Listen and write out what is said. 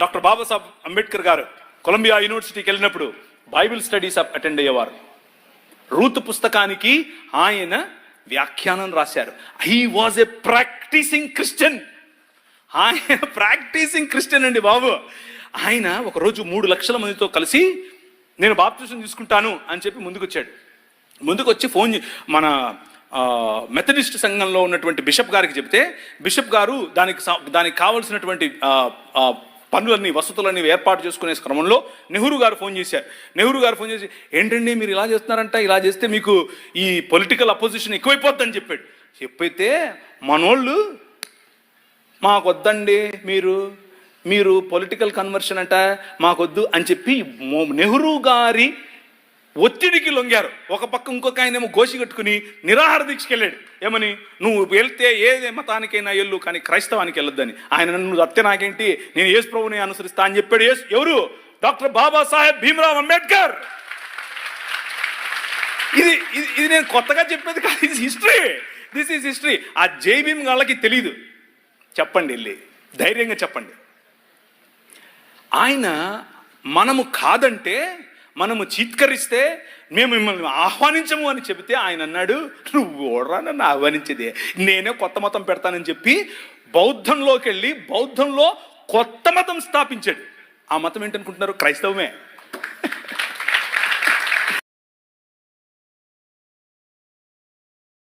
Doctor Babasaheb Ambedkar గారు Columbia యూనివర్సిటీకి వెళ్ళినప్పుడు బైబిల్ స్టడీస్ అటెండ్ అయ్యేవారు. రూతు పుస్తకానికి ఆయన వ్యాఖ్యానం రాశారు. He was a practising Christian. ఆయన ప్రాక్టీసింగ్ క్రిస్టియన్ అండి బాబు. ఆయన ఒకరోజు 3 లక్షల మందితో కలిసి నేను బాప్తిజం తీసుకుంటాను అని చెప్పి ముందుకు వచ్చి మన మెథడిస్ట్ సంఘంలో ఉన్నటువంటి బిషప్ గారికి చెప్తే, బిషప్ గారు దానికి కావలసినటువంటి పనులన్నీ వసతులన్నీ ఏర్పాటు చేసుకునే క్రమంలో నెహ్రూ గారు ఫోన్ చేసి ఏంటండి మీరు ఇలా చేస్తున్నారంట, ఇలా చేస్తే మీకు ఈ పొలిటికల్ అపోజిషన్ ఎక్కువైపోద్దని చెప్పైతే మనోళ్ళు మాకొద్దండి, మీరు పొలిటికల్ కన్వర్షన్ అంట మాకొద్దు అని చెప్పి నెహ్రూ గారి ఒత్తిడికి లొంగారు. ఒక పక్క ఇంకొక ఆయనేమో గోషి కట్టుకుని నిరాహార దీక్షకి వెళ్ళాడు. ఏమని, నువ్వు వెళ్తే ఏ మతానికైనా వెళ్ళు కానీ క్రైస్తవానికి వెళ్ళొద్దని. ఆయన నన్ను అత్తే నాకేంటి, నేను యేసు ప్రభుని అనుసరిస్తా అని చెప్పాడు. ఎవరు? డాక్టర్ బాబాసాహెబ్ భీమ్రావ్ అంబేద్కర్. ఇది నేను కొత్తగా చెప్పేది కాదు, ఇది హిస్టరీ. This is history. ఆ జై భీమ్ వాళ్ళకి తెలీదు. చెప్పండి, వెళ్ళి ధైర్యంగా చెప్పండి. ఆయన మనము కాదంటే, మనము చీత్కరిస్తే మేము మిమ్మల్ని ఆహ్వానించము అని చెబితే ఆయన అన్నాడు, నువ్వు ఓడరా నన్ను ఆహ్వానించేదే, నేనే కొత్త మతం పెడతానని చెప్పి బౌద్ధంలోకి వెళ్ళి బౌద్ధంలో కొత్త మతం స్థాపించాడు. ఆ మతం ఏంటనుకుంటున్నారు? క్రైస్తవమే.